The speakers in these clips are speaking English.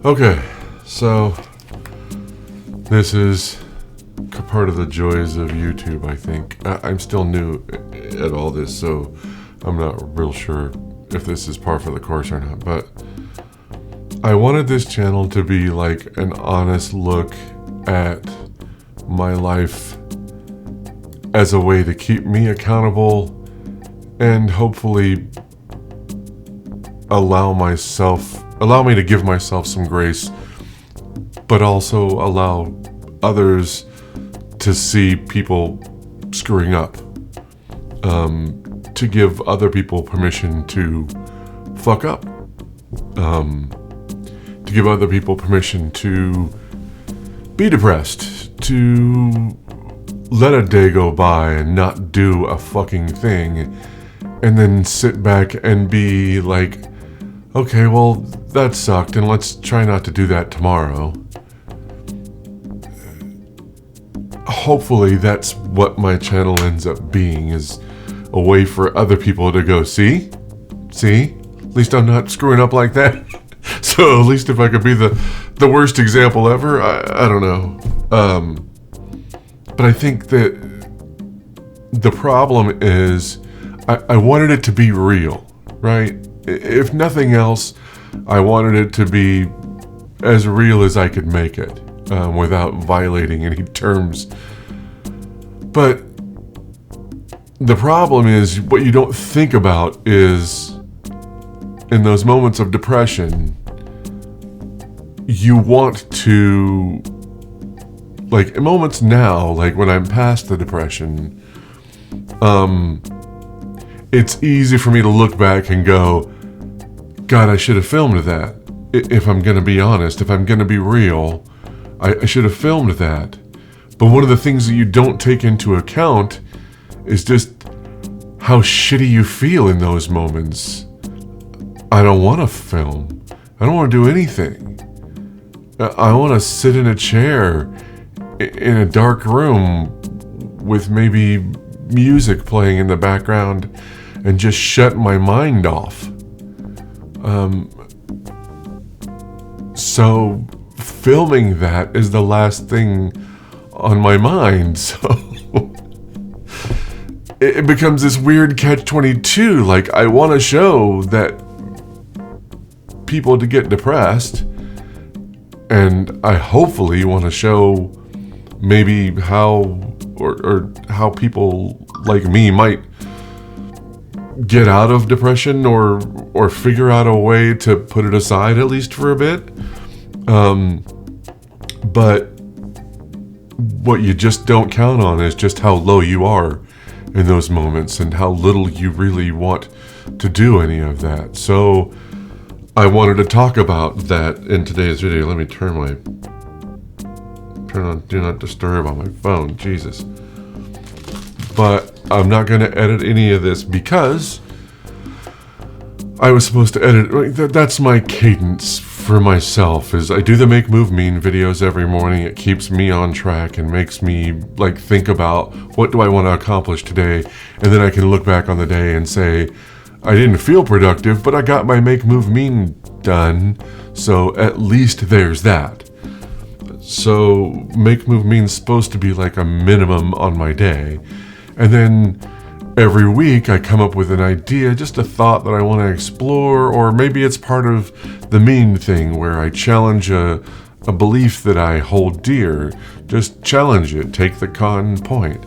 Okay, so this is part of the joys of YouTube, I think. I'm still new at all this, so I'm not real sure if this is par for the course or not, but I wanted this channel to be like an honest look at my life as a way to keep me accountable and hopefully allow me to give myself some grace, but also allow others to see people screwing up, to give other people permission to fuck up, to give other people permission to be depressed, to let a day go by and not do a fucking thing, and then sit back and be like, okay, well, that sucked, and let's try not to do that tomorrow. Hopefully that's what my channel ends up being, is a way for other people to go, see? At least I'm not screwing up like that. So at least if I could be the worst example ever, I don't know. But I think that the problem is I wanted it to be real, right? If nothing else, I wanted it to be as real as I could make it, without violating any terms. But the problem is, what you don't think about is, in those moments of depression, you want to, like in moments now, like when I'm past the depression, it's easy for me to look back and go, God, I should have filmed that. If I'm going to be honest, if I'm going to be real, I should have filmed that. But one of the things that you don't take into account is just how shitty you feel in those moments. I don't want to film. I don't want to do anything. I want to sit in a chair in a dark room with maybe music playing in the background and just shut my mind off. So filming that is the last thing on my mind. So it becomes this weird catch-22. Like, I want to show that people to get depressed, and I hopefully want to show maybe how or how people like me might get out of depression or figure out a way to put it aside, at least for a bit. But what you just don't count on is just how low you are in those moments and how little you really want to do any of that. So I wanted to talk about that in today's video. Let me turn on Do Not Disturb on my phone. Jesus. But I'm not going to edit any of this because I was supposed to edit. That's my cadence for myself, is I do the Make Move Mean videos every morning. It keeps me on track and makes me like think about what do I want to accomplish today, and then I can look back on the day and say, I didn't feel productive, but I got my Make Move Mean done, so at least there's that. So Make Move Mean's supposed to be like a minimum on my day, and then every week I come up with an idea, just a thought that I want to explore, or maybe it's part of the mean thing where I challenge a belief that I hold dear. Just challenge it, take the con point.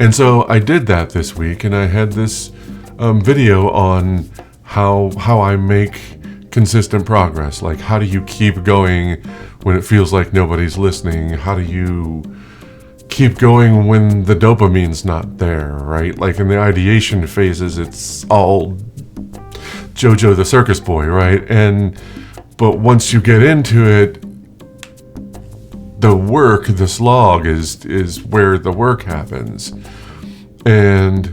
And so I did that this week, and I had this video on how I make consistent progress. Like, how do you keep going when it feels like nobody's listening? How do you keep going when the dopamine's not there, right? Like in the ideation phases, it's all JoJo the Circus Boy, right? But once you get into it, the work, the slog is where the work happens. And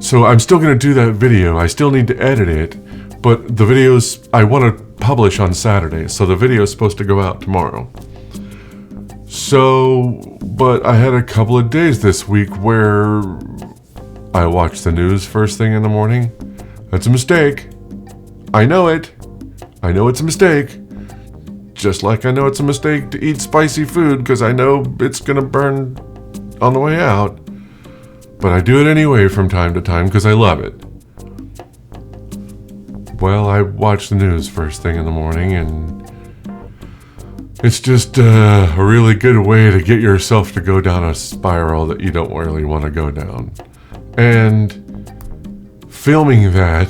so I'm still going to do that video. I still need to edit it, but the videos I want to publish on Saturday, so the video is supposed to go out tomorrow. So, but I had a couple of days this week where I watched the news first thing in the morning. That's a mistake. I know it. I know it's a mistake. Just like I know it's a mistake to eat spicy food because I know it's going to burn on the way out. But I do it anyway from time to time because I love it. Well, I watch the news first thing in the morning, and it's just a really good way to get yourself to go down a spiral that you don't really want to go down. And filming that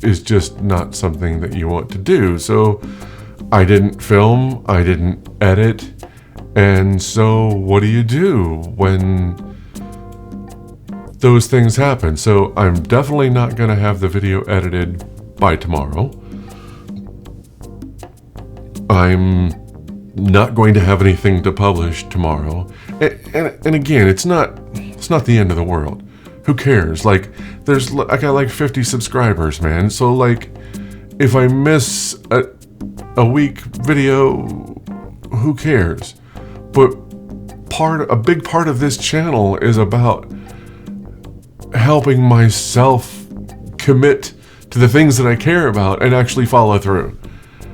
is just not something that you want to do. So I didn't film, I didn't edit, and so what do you do when those things happen? So I'm definitely not going to have the video edited by tomorrow. I'm not going to have anything to publish tomorrow. And again, it's not the end of the world. Who cares? Like, I got like 50 subscribers, man. So like, if I miss a week video, who cares? But a big part of this channel is about helping myself commit to the things that I care about and actually follow through.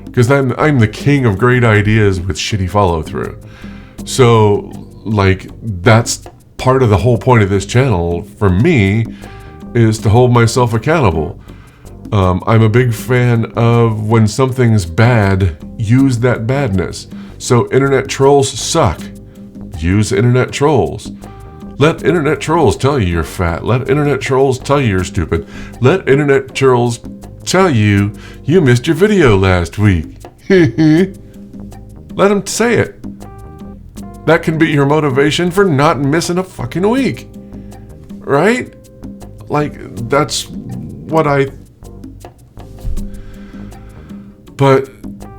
Because I'm the king of great ideas with shitty follow through. So like, that's part of the whole point of this channel for me, is to hold myself accountable. I'm a big fan of when something's bad, use that badness. So internet trolls suck. Use internet trolls. Let internet trolls tell you you're fat. Let internet trolls tell you you're stupid. Let internet trolls tell you you missed your video last week. Let them say it. That can be your motivation for not missing a fucking week. Right? Like, that's what But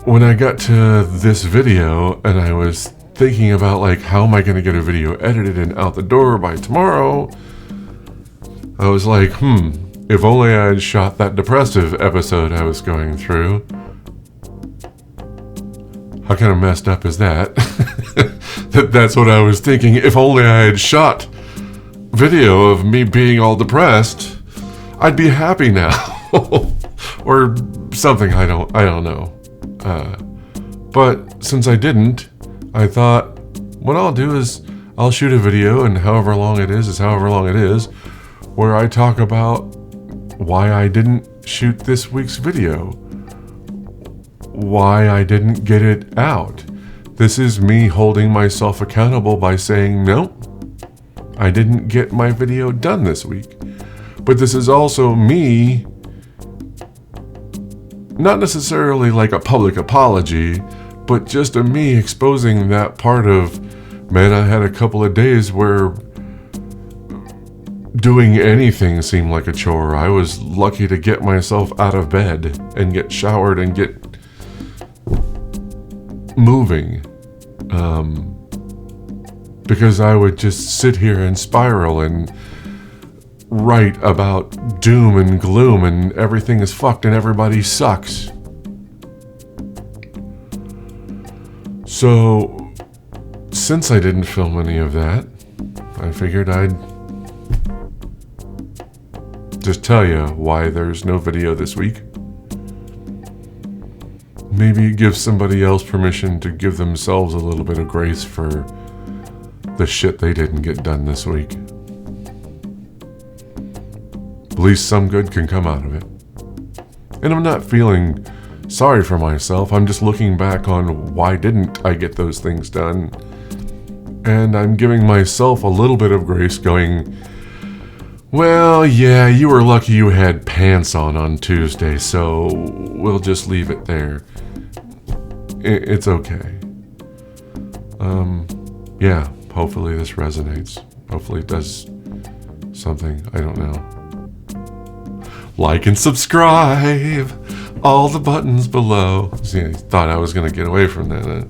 when I got to this video and I was thinking about like, how am I going to get a video edited and out the door by tomorrow? I was like, if only I had shot that depressive episode I was going through. How kind of messed up is that? That's what I was thinking. If only I had shot video of me being all depressed, I'd be happy now. Or something, I don't know. But since I didn't, I thought, what I'll do is I'll shoot a video, and however long it is however long it is, where I talk about why I didn't shoot this week's video. Why I didn't get it out. This is me holding myself accountable by saying, no, I didn't get my video done this week. But this is also me, not necessarily like a public apology, but just a me exposing that part of, man, I had a couple of days where doing anything seemed like a chore. I was lucky to get myself out of bed and get showered and get moving. Because I would just sit here and spiral and write about doom and gloom and everything is fucked and everybody sucks. So, since I didn't film any of that, I figured I'd just tell you why there's no video this week. Maybe give somebody else permission to give themselves a little bit of grace for the shit they didn't get done this week. At least some good can come out of it. And I'm not feeling sorry for myself. I'm just looking back on why didn't I get those things done. And I'm giving myself a little bit of grace, going, well, yeah, you were lucky you had pants on Tuesday, so we'll just leave it there. It's okay. Yeah, hopefully this resonates. Hopefully it does something. I don't know. Like and subscribe. All the buttons below. See, I thought I was going to get away from that.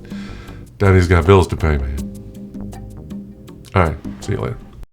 Daddy's got bills to pay, man. All right, see you later.